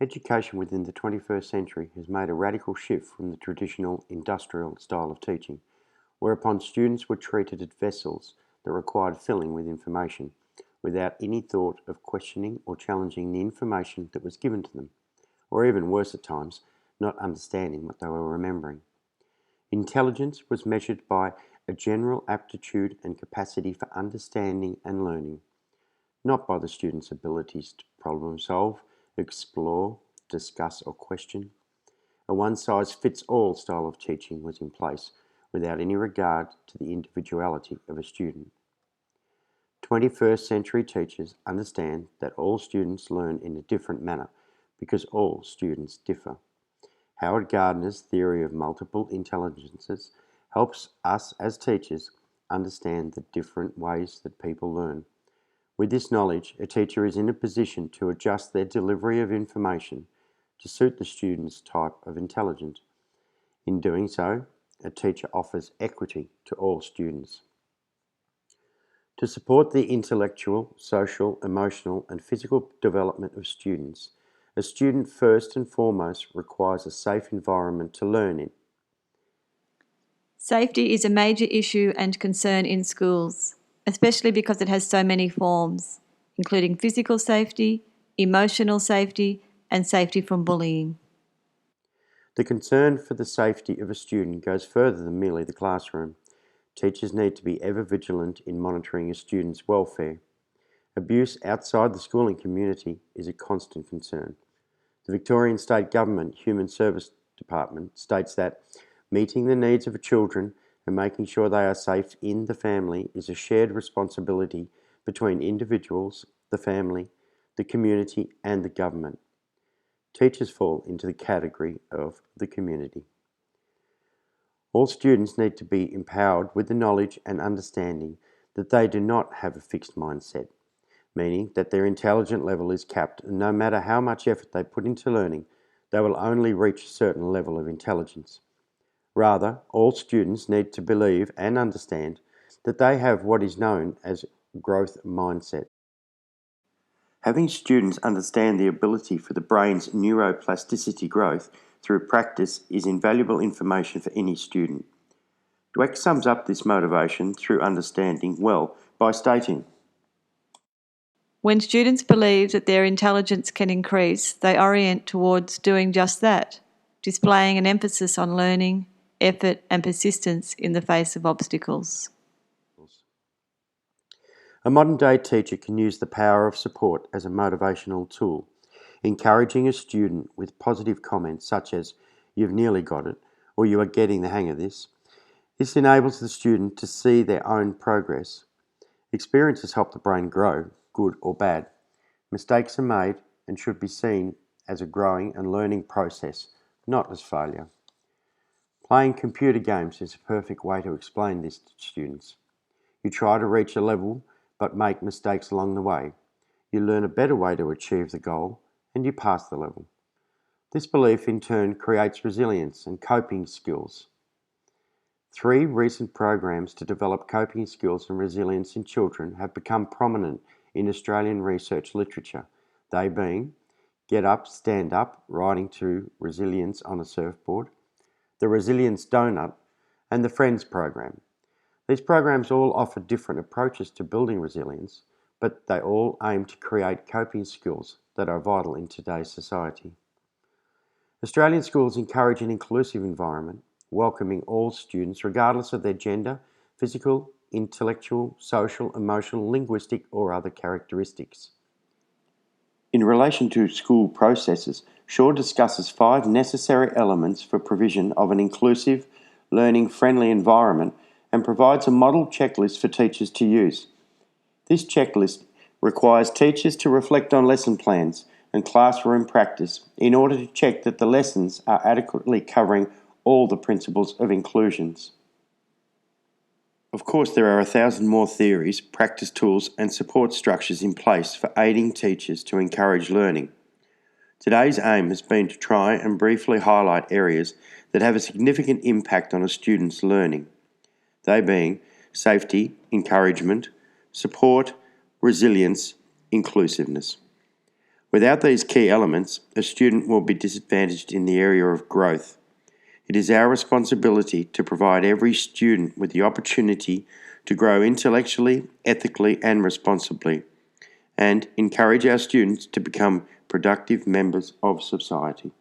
Education within the 21st century has made a radical shift from the traditional industrial style of teaching, whereupon students were treated as vessels that required filling with information, without any thought of questioning or challenging the information that was given to them, or even worse at times, not understanding what they were remembering. Intelligence was measured by a general aptitude and capacity for understanding and learning, not by the student's abilities to problem solve, explore, discuss, or question. A one-size-fits-all style of teaching was in place without any regard to the individuality of a student. 21st century teachers understand that all students learn in a different manner because all students differ. Howard Gardner's theory of multiple intelligences helps us as teachers understand the different ways that people learn. With this knowledge, a teacher is in a position to adjust their delivery of information to suit the student's type of intelligence. In doing so, a teacher offers equity to all students. To support the intellectual, social, emotional, and physical development of students, a student first and foremost requires a safe environment to learn in. Safety is a major issue and concern in schools, especially because it has so many forms, including physical safety, emotional safety, and safety from bullying. The concern for the safety of a student goes further than merely the classroom. Teachers need to be ever vigilant in monitoring a student's welfare. Abuse outside the schooling community is a constant concern. The Victorian State Government Human Service Department states that meeting the needs of children and making sure they are safe in the family is a shared responsibility between individuals, the family, the community, and the government. Teachers fall into the category of the community. All students need to be empowered with the knowledge and understanding that they do not have a fixed mindset, meaning that their intelligence level is capped, and no matter how much effort they put into learning, they will only reach a certain level of intelligence. Rather, all students need to believe and understand that they have what is known as growth mindset. Having students understand the ability for the brain's neuroplasticity growth through practice is invaluable information for any student. Dweck sums up this motivation through understanding well by stating, When students believe that their intelligence can increase, they orient towards doing just that, displaying an emphasis on learning, effort, and persistence in the face of obstacles. a modern-day teacher can use the power of support as a motivational tool, encouraging a student with positive comments such as, "You've nearly got it," or "You are getting the hang of this." This enables the student to see their own progress. Experiences help the brain grow, good or bad. Mistakes are made and should be seen as a growing and learning process, not as failure. Playing computer games is a perfect way to explain this to students. You try to reach a level but make mistakes along the way. You learn a better way to achieve the goal and you pass the level. This belief in turn creates resilience and coping skills. 3 recent programs to develop coping skills and resilience in children have become prominent in Australian research literature, they being Get Up, Stand Up, Riding to Resilience on a Surfboard, the Resilience Donut, and the Friends program. These programs all offer different approaches to building resilience, but they all aim to create coping skills that are vital in today's society. Australian schools encourage an inclusive environment, welcoming all students regardless of their gender, physical, intellectual, social, emotional, linguistic, or other characteristics. In relation to school processes, Shaw discusses 5 necessary elements for provision of an inclusive, learning-friendly environment and provides a model checklist for teachers to use. This checklist requires teachers to reflect on lesson plans and classroom practice in order to check that the lessons are adequately covering all the principles of inclusions. Of course, there are 1,000 more theories, practice tools, and support structures in place for aiding teachers to encourage learning. Today's aim has been to try and briefly highlight areas that have a significant impact on a student's learning, they being safety, encouragement, support, resilience, inclusiveness. Without these key elements, a student will be disadvantaged in the area of growth. It is our responsibility to provide every student with the opportunity to grow intellectually, ethically, and responsibly, and encourage our students to become productive members of society.